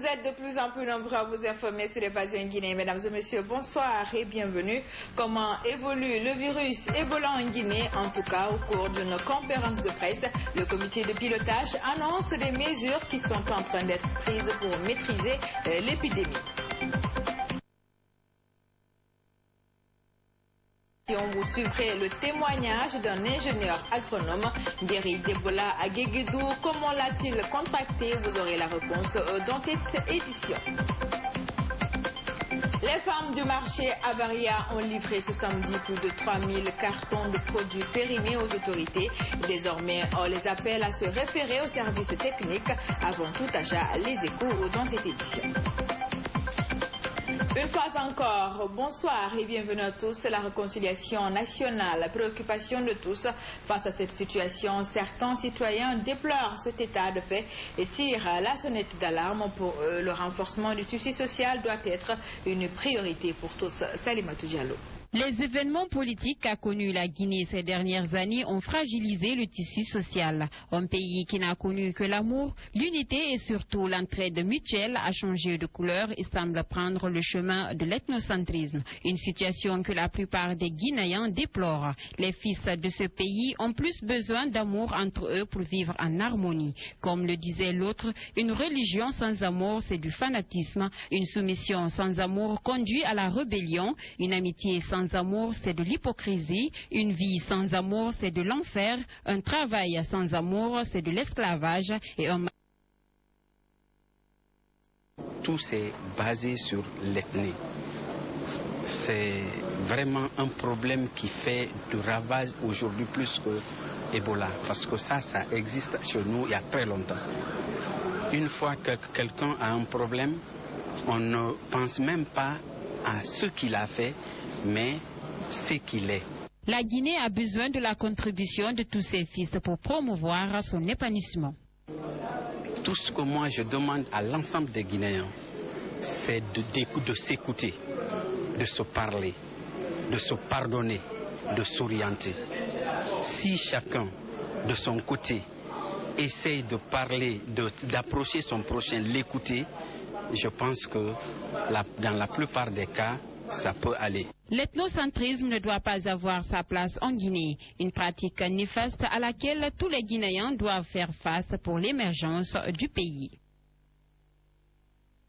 vous êtes de plus en plus nombreux à vous informer sur les bases guinéennes. Mesdames et messieurs, bonsoir et bienvenue. Comment évolue le virus Ebola en Guinée? En tout cas, au cours d'une conférence de presse, le comité de pilotage annonce des mesures qui sont en train d'être prises pour maîtriser l'épidémie. Vous suivrez le témoignage d'un ingénieur agronome guéri d'Ebola à Guéguédou. Comment l'a-t-il contracté? Vous aurez la réponse dans cette édition. Les femmes du marché Avaria ont livré ce samedi plus de 3000 cartons de produits périmés aux autorités. Désormais, on les appelle à se référer aux services techniques avant tout achat. Les Échos dans cette édition. Une fois encore, bonsoir et bienvenue à tous. La réconciliation nationale, préoccupation de tous. Face à cette situation, certains citoyens déplorent cet état de fait et tirent la sonnette d'alarme. Pour eux, le renforcement du tissu social doit être une priorité pour tous. Salimatou Diallo. Les événements politiques qu'a connu la Guinée ces dernières années ont fragilisé le tissu social. Un pays qui n'a connu que l'amour, l'unité et surtout l'entraide mutuelle a changé de couleur et semble prendre le chemin de l'ethnocentrisme. Une situation que la plupart des Guinéens déplorent. Les fils de ce pays ont plus besoin d'amour entre eux pour vivre en harmonie. Comme le disait l'autre, une religion sans amour, c'est du fanatisme. Une soumission sans amour conduit à la rébellion. Une amitié sans amour, c'est de l'hypocrisie. Une vie sans amour, c'est de l'enfer. Un travail sans amour, c'est de l'esclavage. Et tout c'est basé sur l'ethnie. C'est vraiment un problème qui fait du ravage aujourd'hui plus que Ebola. Parce que ça existe chez nous il y a très longtemps. Une fois que quelqu'un a un problème, on ne pense même pas à ce qu'il a fait, mais ce qu'il est. La Guinée a besoin de la contribution de tous ses fils pour promouvoir son épanouissement. Tout ce que moi je demande à l'ensemble des Guinéens, c'est de s'écouter, de se parler, de se pardonner, de s'orienter. Si chacun, de son côté, essaye de parler, d'approcher son prochain, l'écouter, je pense que dans la plupart des cas, ça peut aller. L'ethnocentrisme ne doit pas avoir sa place en Guinée, une pratique néfaste à laquelle tous les Guinéens doivent faire face pour l'émergence du pays.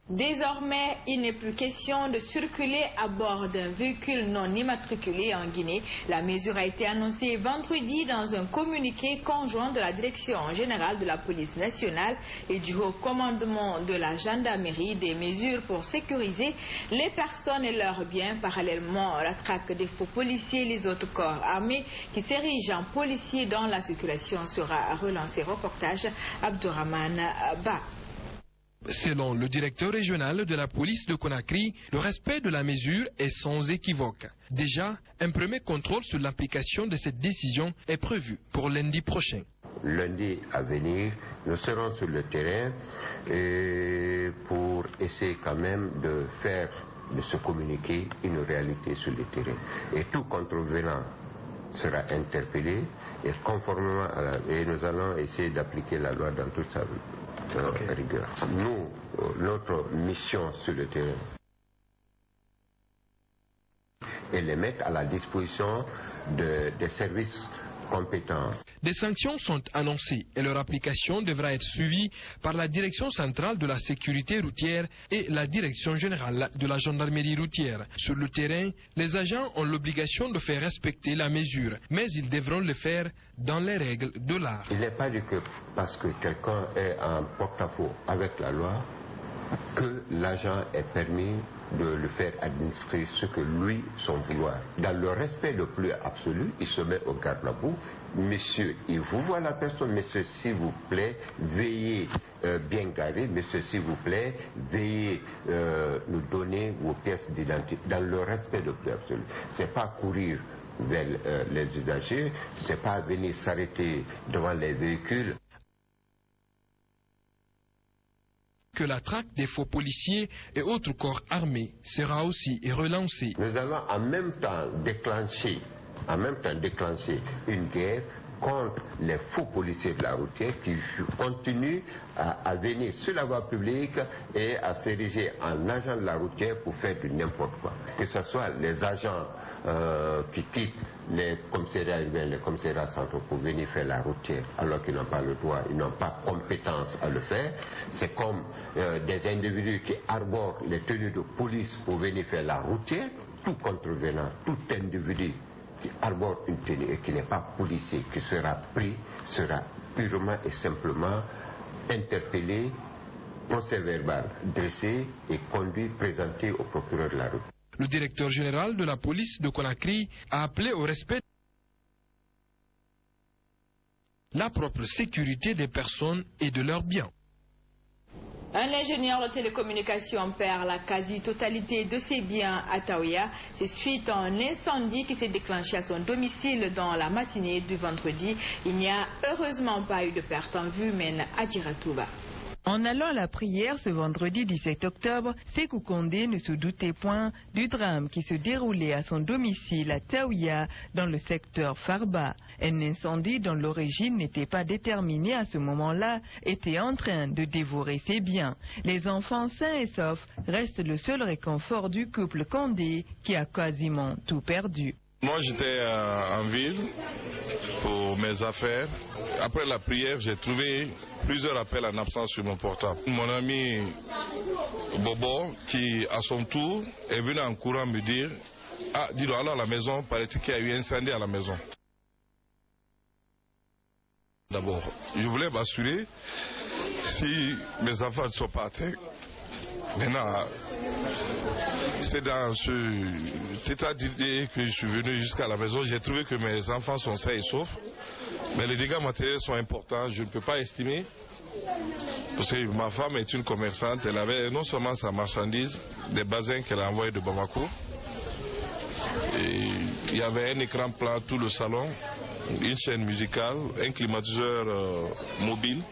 Désormais, il n'est plus question de circuler à bord d'un véhicule non immatriculé en Guinée. La mesure a été annoncée vendredi dans un communiqué conjoint de la Direction générale de la police nationale et du haut commandement de la gendarmerie. Des mesures pour sécuriser les personnes et leurs biens. Parallèlement, la traque des faux policiers et les autres corps armés qui s'érigent en policiers dans la circulation sera relancée. Reportage Abdourahman Ba. Selon le directeur régional de la police de Conakry, le respect de la mesure est sans équivoque. Déjà, un premier contrôle sur l'application de cette décision est prévu pour lundi prochain. Lundi à venir, nous serons sur le terrain pour essayer quand même de faire de ce communiqué une réalité sur le terrain. Et tout contrevenant sera interpellé et conformément à et nous allons essayer d'appliquer la loi dans toute sa rigueur. Nous, notre mission sur le terrain est les mettre à la disposition des services compétents. Des sanctions sont annoncées et leur application devra être suivie par la Direction centrale de la sécurité routière et la Direction générale de la gendarmerie routière. Sur le terrain, les agents ont l'obligation de faire respecter la mesure, mais ils devront le faire dans les règles de l'art. Il n'est pas dit que parce que quelqu'un est en porte-à-faux avec la loi, que l'agent est permis de le faire administrer ce que lui, son vouloir. Dans le respect le plus absolu, il se met au garde-à-vous. Monsieur, il vous voit la personne, monsieur, s'il vous plaît, veillez bien garder, monsieur, s'il vous plaît, veillez nous donner vos pièces d'identité. Dans le respect le plus absolu. C'est pas courir vers les usagers, c'est pas venir s'arrêter devant les véhicules. Que la traque des faux policiers et autres corps armés sera aussi relancée. Nous allons en même temps déclencher une guerre contre les faux policiers de la routière qui continuent à venir sur la voie publique et à s'ériger en agent de la routière pour faire du n'importe quoi. Que ce soit les agents qui quittent les commissariats urbains, les commissariats centraux pour venir faire la routière alors qu'ils n'ont pas le droit, ils n'ont pas compétence à le faire. C'est comme des individus qui arborent les tenues de police pour venir faire la routière. Tout contrevenant, tout individu qui arbore une tenue et qui n'est pas policier, qui sera pris, sera purement et simplement interpellé, procès-verbal dressé et conduit, présenté au procureur de la route. Le directeur général de la police de Conakry a appelé au respect de la propre sécurité des personnes et de leurs biens. Un ingénieur de télécommunications perd la quasi-totalité de ses biens à Taouya. C'est suite à un incendie qui s'est déclenché à son domicile dans la matinée du vendredi. Il n'y a heureusement pas eu de perte en vue, mène Adjira Touba. En allant à la prière ce vendredi 17 octobre, Sékou Kondé ne se doutait point du drame qui se déroulait à son domicile à Taouya, dans le secteur Farba. Un incendie dont l'origine n'était pas déterminée à ce moment-là était en train de dévorer ses biens. Les enfants sains et saufs restent le seul réconfort du couple Kondé qui a quasiment tout perdu. Moi, j'étais en ville pour mes affaires. Après la prière, j'ai trouvé plusieurs appels en absence sur mon portable. Mon ami Bobo, qui à son tour est venu en courant me dire « Ah, dis-le, alors à la maison, paraît-il qu'il y a eu un incendie à la maison. » D'abord, je voulais m'assurer si mes enfants ne sont pas atteints. Maintenant, c'est dans cet état d'idée que je suis venu jusqu'à la maison. J'ai trouvé que mes enfants sont sains et saufs. Mais les dégâts matériels sont importants. Je ne peux pas estimer. Parce que ma femme est une commerçante. Elle avait non seulement sa marchandise, des basins qu'elle a envoyés de Bamako. Et il y avait un écran plat, tout le salon, une chaîne musicale, un climatiseur mobile.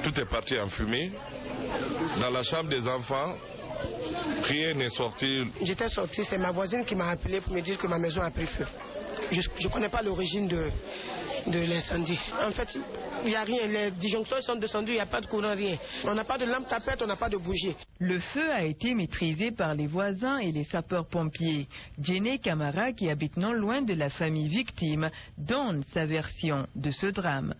Tout est parti en fumée. Dans la chambre des enfants, rien n'est sorti. J'étais sorti, c'est ma voisine qui m'a appelé pour me dire que ma maison a pris feu. Je ne connais pas l'origine de l'incendie. En fait, il n'y a rien. Les disjoncteurs sont descendus, il n'y a pas de courant, rien. On n'a pas de lampe tapette, on n'a pas de bougie. Le feu a été maîtrisé par les voisins et les sapeurs-pompiers. Djené Camara, qui habite non loin de la famille victime, donne sa version de ce drame.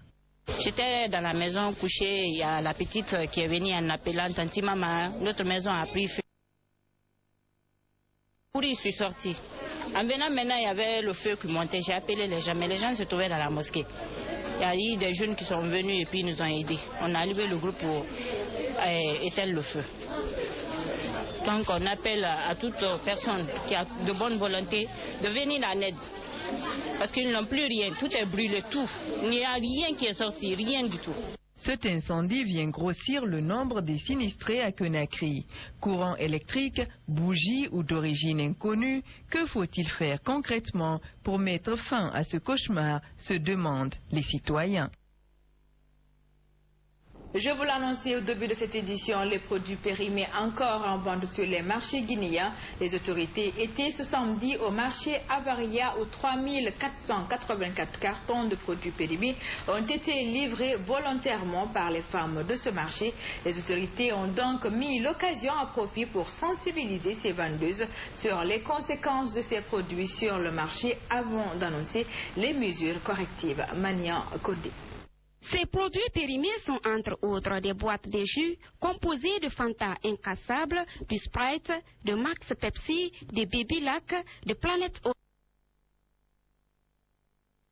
J'étais dans la maison couchée, il y a la petite qui est venue en appelant Tanti Mama, notre maison a pris feu. Je suis sortie. En venant maintenant, il y avait le feu qui montait, j'ai appelé les gens, mais les gens se trouvaient dans la mosquée. Il y a eu des jeunes qui sont venus et puis nous ont aidés. On a allumé le groupe pour éteindre le feu. Donc on appelle à toute personne qui a de bonne volonté de venir en aide. Parce qu'ils n'ont plus rien, tout est brûlé, tout. Il n'y a rien qui est sorti, rien du tout. Cet incendie vient grossir le nombre des sinistrés à Conakry. Courant électrique, bougies ou d'origine inconnue, que faut-il faire concrètement pour mettre fin à ce cauchemar, se demandent les citoyens. Je vous l'annonçais au début de cette édition, les produits périmés encore en vente sur les marchés guinéens. Les autorités étaient ce samedi au marché Avaria où 3484 cartons de produits périmés ont été livrés volontairement par les femmes de ce marché. Les autorités ont donc mis l'occasion à profit pour sensibiliser ces vendeuses sur les conséquences de ces produits sur le marché avant d'annoncer les mesures correctives. Manian Kodé. Ces produits périmés sont entre autres des boîtes de jus composées de Fanta incassables, du Sprite, de Max Pepsi, de Baby Lac, de Planète Eau.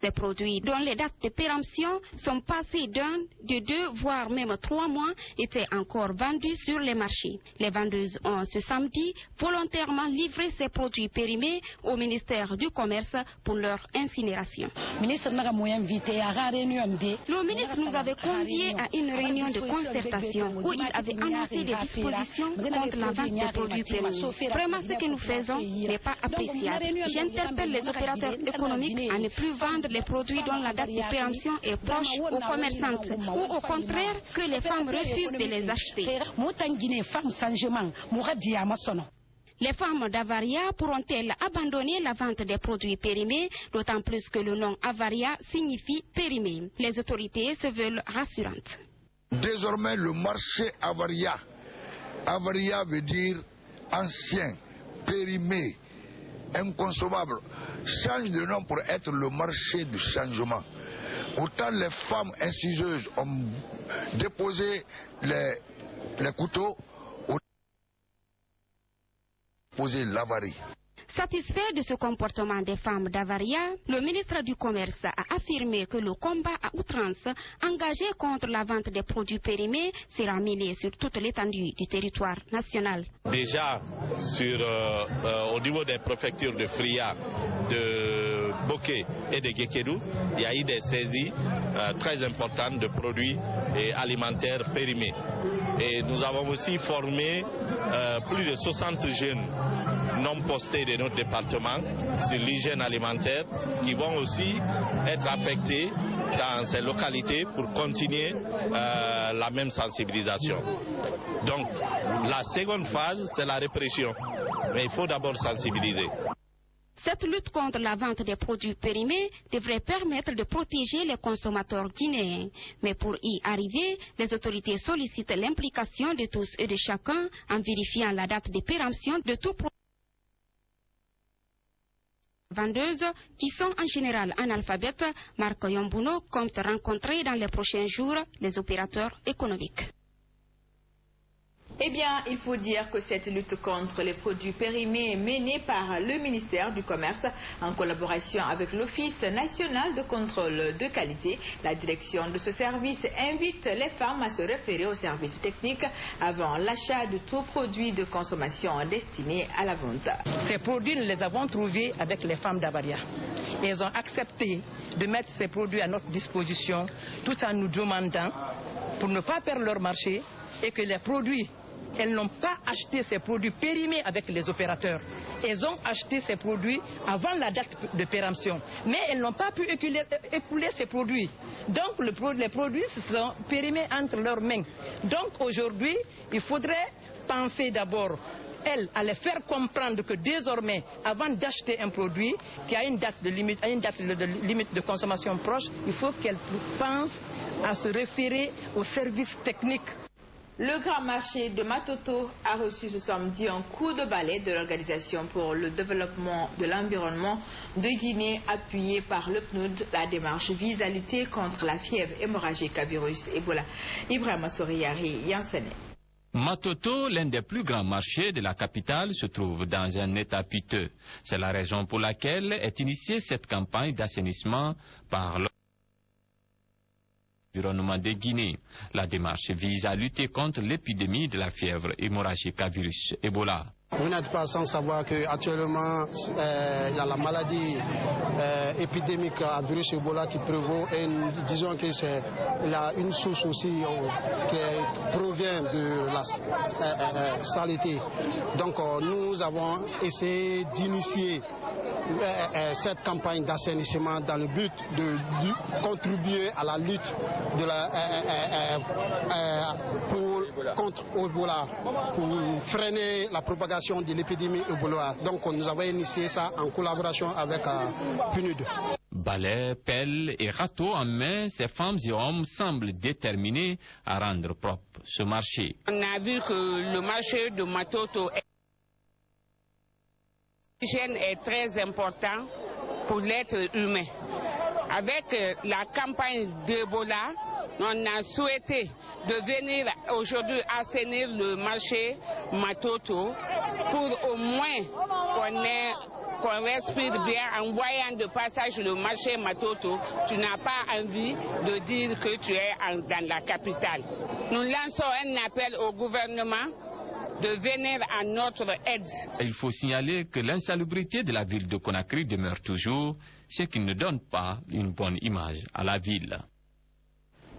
Des produits dont les dates de péremption sont passées de 2, voire même 3 mois étaient encore vendus sur les marchés. Les vendeuses ont ce samedi volontairement livré ces produits périmés au ministère du Commerce pour leur incinération. Le ministre nous avait conviés à une réunion de concertation où il avait annoncé des dispositions contre la vente des produits périmés. Vraiment, ce que nous faisons n'est pas appréciable. J'interpelle les opérateurs économiques à ne plus vendre les produits dont la date de péremption est proche aux commerçantes ou au contraire que les femmes refusent de les acheter. Les femmes d'Avaria pourront-elles abandonner la vente des produits périmés, d'autant plus que le nom Avaria signifie périmé. Les autorités se veulent rassurantes. Désormais, le marché Avaria, Avaria veut dire ancien, périmé, inconsommable, change de nom pour être le marché du changement. Autant les femmes inciseuses ont déposé les couteaux, poser l'avarie. Satisfait de ce comportement des femmes d'Avaria, le ministre du Commerce a affirmé que le combat à outrance engagé contre la vente des produits périmés sera mené sur toute l'étendue du territoire national. Déjà, au niveau des préfectures de Fria, de Boké et de Guékédou, il y a eu des saisies très importantes de produits alimentaires périmés. Et nous avons aussi formé plus de 60 jeunes non postés de notre département sur l'hygiène alimentaire qui vont aussi être affectés dans ces localités pour continuer la même sensibilisation. Donc la seconde phase, c'est la répression, mais il faut d'abord sensibiliser. Cette lutte contre la vente des produits périmés devrait permettre de protéger les consommateurs guinéens. Mais pour y arriver, les autorités sollicitent l'implication de tous et de chacun en vérifiant la date de péremption de tout produit. Vendeuses qui sont en général analphabètes, Marc Yombuno compte rencontrer dans les prochains jours les opérateurs économiques. Eh bien, il faut dire que cette lutte contre les produits périmés est menée par le ministère du Commerce en collaboration avec l'Office national de contrôle de qualité. La direction de ce service invite les femmes à se référer aux services techniques avant l'achat de tout produit de consommation destiné à la vente. Ces produits, nous les avons trouvés avec les femmes d'Avaria. Elles ont accepté de mettre ces produits à notre disposition tout en nous demandant pour ne pas perdre leur marché et que les produits, elles n'ont pas acheté ces produits périmés avec les opérateurs. Elles ont acheté ces produits avant la date de péremption. Mais elles n'ont pas pu écouler ces produits. Donc les produits se sont périmés entre leurs mains. Donc aujourd'hui, il faudrait penser d'abord, elles, à les faire comprendre que désormais, avant d'acheter un produit qui a une date de limite de consommation proche, il faut qu'elles pensent à se référer aux services techniques. Le grand marché de Matoto a reçu ce samedi un coup de balai de l'Organisation pour le développement de l'environnement de Guinée, appuyée par le PNUD. La démarche vise à lutter contre la fièvre hémorragique à virus Ebola. Ibrahima Soriyari, Yansene. Matoto, l'un des plus grands marchés de la capitale, se trouve dans un état piteux. C'est la raison pour laquelle est initiée cette campagne d'assainissement par l'environnement de Guinée. La démarche vise à lutter contre l'épidémie de la fièvre hémorragique à virus Ebola. Vous n'êtes pas sans savoir qu'actuellement, il y a la maladie épidémique à virus Ebola qui prévaut et disons que c'est une source aussi qui provient de la saleté. Donc nous avons essayé d'initier cette campagne d'assainissement dans le but de contribuer à la lutte contre Ebola, pour freiner la propagation de l'épidémie Ebola. Donc nous avons initié ça en collaboration avec PNUD. Balais, pelles et râteaux en main, ces femmes et hommes semblent déterminés à rendre propre ce marché. On a vu que le marché de Matoto est très important pour l'être humain. Avec la campagne d'Ebola, on a souhaité de venir aujourd'hui assainir le marché Matoto pour au moins qu'on respire bien en voyant de passage le marché Matoto. Tu n'as pas envie de dire que tu es dans la capitale. Nous lançons un appel au gouvernement de venir à notre aide. Il faut signaler que l'insalubrité de la ville de Conakry demeure toujours, ce qui ne donne pas une bonne image à la ville.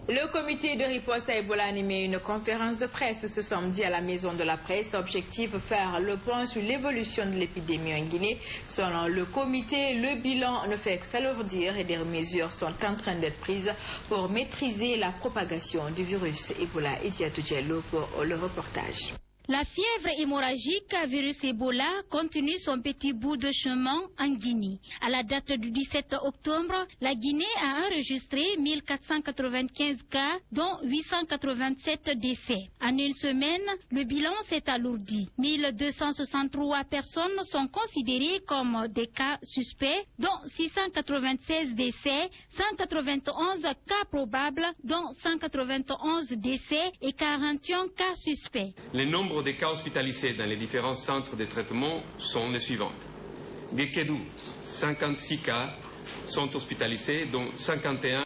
Le comité de riposte à Ebola a animé une conférence de presse ce samedi à la Maison de la Presse. Objectif, faire le point sur l'évolution de l'épidémie en Guinée. Selon le comité, le bilan ne fait que s'alourdir et des mesures sont en train d'être prises pour maîtriser la propagation du virus Ebola. Idiatou Diallo pour le reportage. La fièvre hémorragique à virus Ebola continue son petit bout de chemin en Guinée. À la date du 17 octobre, la Guinée a enregistré 1495 cas, dont 887 décès. En une semaine, le bilan s'est alourdi. 1263 personnes sont considérées comme des cas suspects, dont 696 décès, 191 cas probables, dont 191 décès et 41 cas suspects. Le nombre des cas hospitalisés dans les différents centres de traitement sont les suivants. Guékédou, 56 cas sont hospitalisés, dont 51.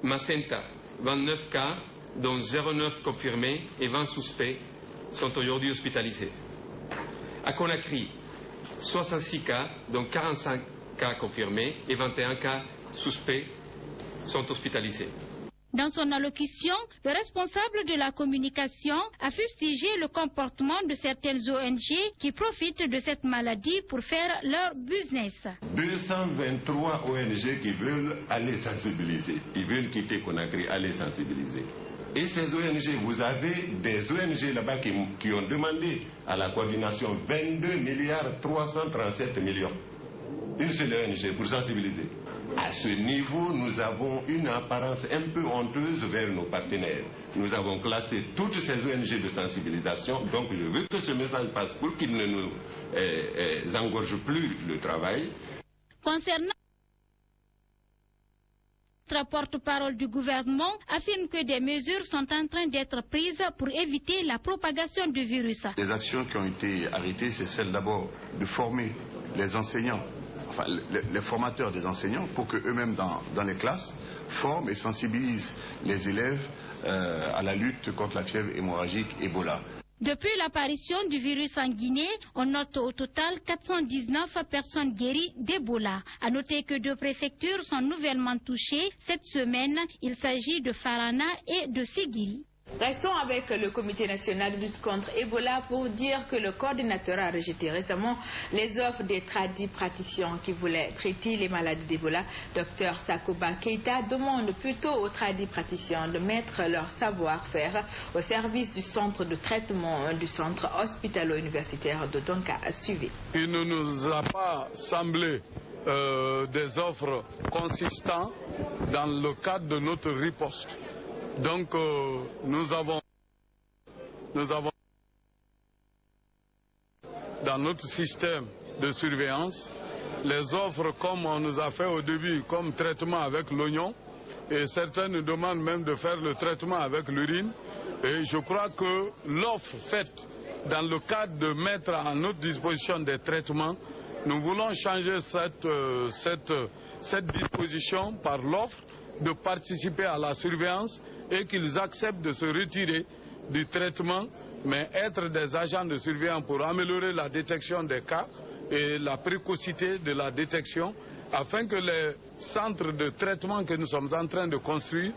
Macenta, 29 cas, dont 09 confirmés et 20 suspects sont aujourd'hui hospitalisés. À Conakry, 66 cas, dont 45 cas confirmés et 21 cas suspects sont hospitalisés. Dans son allocution, le responsable de la communication a fustigé le comportement de certaines ONG qui profitent de cette maladie pour faire leur business. 223 ONG qui veulent aller sensibiliser. Ils veulent quitter Conakry, aller sensibiliser. Et ces ONG, vous avez des ONG là-bas qui ont demandé à la coordination 22 milliards 337 millions. Une seule ONG pour sensibiliser. À ce niveau, nous avons une apparence un peu honteuse vers nos partenaires. Nous avons classé toutes ces ONG de sensibilisation, donc je veux que ce message passe pour qu'ils ne nous engorgent plus le travail. Concernant le porte-parole du gouvernement affirme que des mesures sont en train d'être prises pour éviter la propagation du virus. Les actions qui ont été arrêtées, c'est celle d'abord de former les enseignants, enfin les formateurs des enseignants, pour qu'eux-mêmes dans les classes forment et sensibilisent les élèves à la lutte contre la fièvre hémorragique Ebola. Depuis l'apparition du virus en Guinée, on note au total 419 personnes guéries d'Ebola. À noter que 2 préfectures sont nouvellement touchées cette semaine. Il s'agit de Farana et de Sigiri. Restons avec le Comité national de lutte contre Ebola pour dire que le coordinateur a rejeté récemment les offres des tradipraticiens qui voulaient traiter les maladies d'Ebola. Dr Sakoba Keita demande plutôt aux tradipraticiens de mettre leur savoir-faire au service du centre de traitement du centre hospitalo-universitaire de Donka. Suivez. Il ne nous a pas semblé des offres consistantes dans le cadre de notre riposte. Donc nous avons dans notre système de surveillance les offres comme on nous a fait au début, comme traitement avec l'oignon, et certains nous demandent même de faire le traitement avec l'urine. Et je crois que l'offre faite dans le cadre de mettre à notre disposition des traitements, nous voulons changer cette disposition par l'offre de participer à la surveillance et qu'ils acceptent de se retirer du traitement, mais être des agents de surveillance pour améliorer la détection des cas et la précocité de la détection, afin que les centres de traitement que nous sommes en train de construire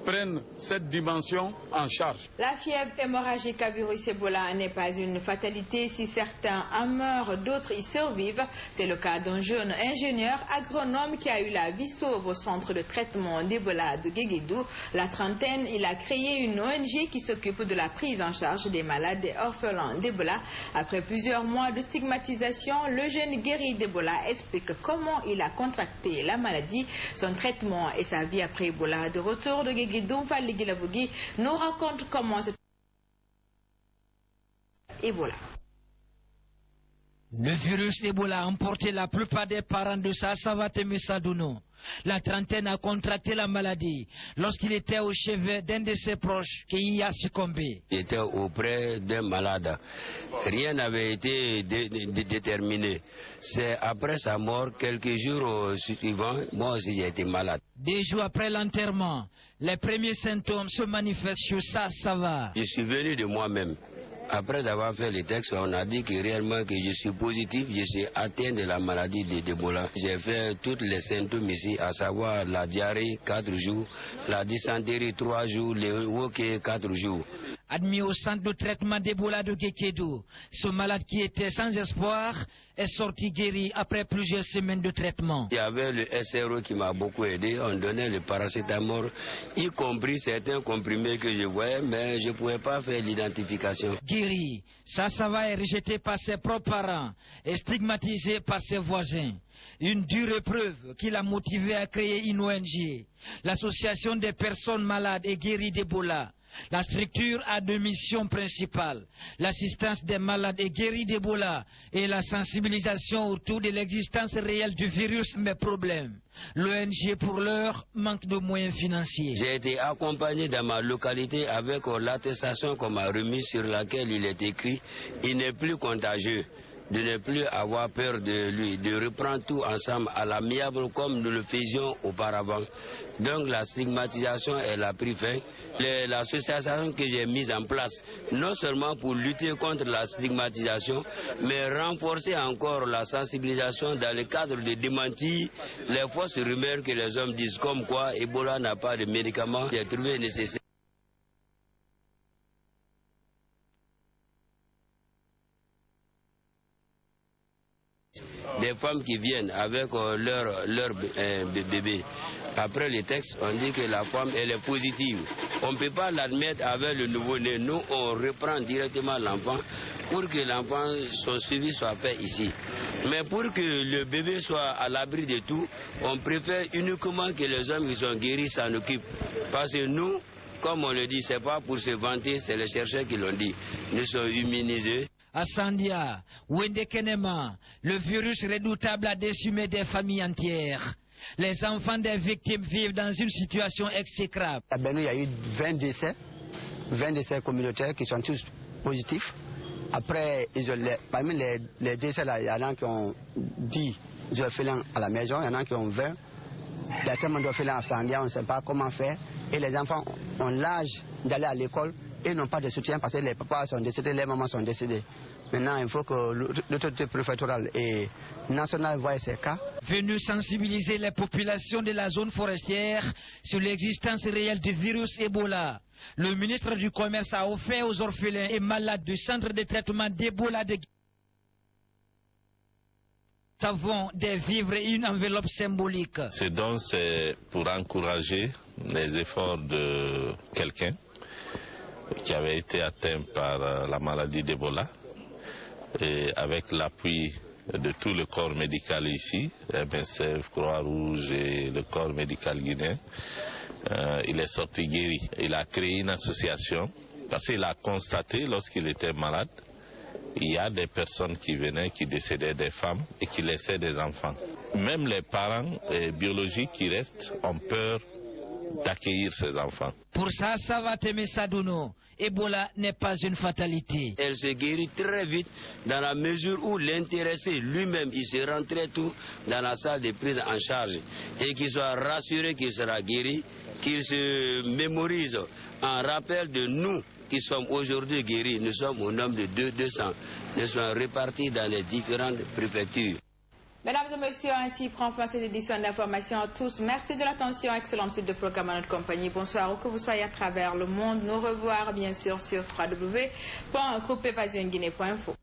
prennent cette dimension en charge. La fièvre hémorragique à virus Ebola n'est pas une fatalité. Si certains en meurent, d'autres y survivent. C'est le cas d'un jeune ingénieur agronome qui a eu la vie sauve au centre de traitement d'Ebola de Guéguédou. La trentaine, il a créé une ONG qui s'occupe de la prise en charge des malades et orphelins d'Ebola. Après plusieurs mois de stigmatisation, le jeune guéri d'Ebola explique comment il a contracté la maladie, son traitement et sa vie après Ebola. De retour de Guéguédou, nous raconte comment c'est Ebola. Le virus Ebola a emporté la plupart des parents de Savate Messadouno. La trentaine a contracté la maladie lorsqu'il était au chevet d'un de ses proches qui y a succombé. Il était auprès d'un malade. Rien n'avait été déterminé. C'est après sa mort, quelques jours suivants, moi aussi j'ai été malade. 2 jours après l'enterrement, les premiers symptômes se manifestent chez Sava. Je suis venu de moi-même. Après avoir fait les tests, on a dit que réellement que je suis positif, je suis atteint de la maladie d'Ebola. J'ai fait tous les symptômes ici, à savoir la diarrhée 4 jours, la dysenterie 3 jours, le hoquet 4 jours. admis au centre de traitement d'Ebola de Guékédou. Ce malade qui était sans espoir est sorti guéri après plusieurs semaines de traitement. Il y avait le SRO qui m'a beaucoup aidé. On donnait le paracétamol, y compris certains comprimés que je voyais, mais je ne pouvais pas faire l'identification. Guéri, Sassava est rejeté par ses propres parents et stigmatisé par ses voisins. Une dure épreuve qui l'a motivé à créer une ONG, l'Association des personnes malades et guéries d'Ebola. La structure a deux missions principales, l'assistance des malades et guéris d'Ebola et la sensibilisation autour de l'existence réelle du virus, mais problème. L'ONG pour l'heure manque de moyens financiers. J'ai été accompagné dans ma localité avec l'attestation qu'on m'a remise sur laquelle il est écrit « Il n'est plus contagieux ». De ne plus avoir peur de lui, de reprendre tout ensemble à l'amiable comme nous le faisions auparavant. Donc la stigmatisation, elle a pris fin. L'association que j'ai mise en place, non seulement pour lutter contre la stigmatisation, mais renforcer encore la sensibilisation dans le cadre de démentir les fausses rumeurs que les hommes disent, comme quoi Ebola n'a pas de médicaments. J'ai trouvé nécessaire. Des femmes qui viennent avec leur bébé. Après les textes, on dit que la femme elle est positive. On ne peut pas l'admettre avec le nouveau-né. Nous, on reprend directement l'enfant pour que l'enfant, son suivi soit fait ici. Mais pour que le bébé soit à l'abri de tout, on préfère uniquement que les hommes qui sont guéris s'en occupent. Parce que nous, comme on le dit, ce n'est pas pour se vanter, c'est les chercheurs qui l'ont dit. Nous sommes immunisés. À Sandia, Wendekenema, le virus redoutable a décimé des familles entières. Les enfants des victimes vivent dans une situation exécrable. À Benou, il y a eu 20 décès communautaires qui sont tous positifs. Après, parmi les décès, là, il y en a qui ont 10 orphelins à la maison, il y en a qui ont 20. Il y a tellement d'orphelins à Sandia, on ne sait pas comment faire. Et les enfants ont l'âge d'aller à l'école et n'ont pas de soutien parce que les papas sont décédés, les mamans sont décédées. Maintenant, il faut que l'autorité préfectorale et nationale voie ces cas. Venu sensibiliser les populations de la zone forestière sur l'existence réelle du virus Ebola, le ministre du Commerce a offert aux orphelins et malades du centre de traitement d'Ebola de savons des vivres et une enveloppe symbolique. Ce don, c'est pour encourager les efforts de quelqu'un qui avait été atteint par la maladie d'Ebola, et avec l'appui de tout le corps médical ici, MSF, Croix-Rouge et le corps médical guinéen, il est sorti guéri. Il a créé une association parce qu'il a constaté lorsqu'il était malade, il y a des personnes qui venaient, qui décédaient, des femmes et qui laissaient des enfants. Même les parents biologiques qui restent ont peur d'accueillir ces enfants. Pour ça, Savateme Sadouno, Ebola n'est pas une fatalité. Elle se guérit très vite dans la mesure où l'intéressé lui-même, il se rend très tôt dans la salle de prise en charge et qu'il soit rassuré qu'il sera guéri, qu'il se mémorise en rappel de nous qui sommes aujourd'hui guéris. Nous sommes au nombre de 200. Nous sommes répartis dans les différentes préfectures. Mesdames et messieurs, ainsi prend fin cette édition d'information à tous. Merci de l'attention. Excellente suite de programme à notre compagnie. Bonsoir, où que vous soyez à travers le monde. Nous revoir bien sûr sur www.groupeevasionguinée.info.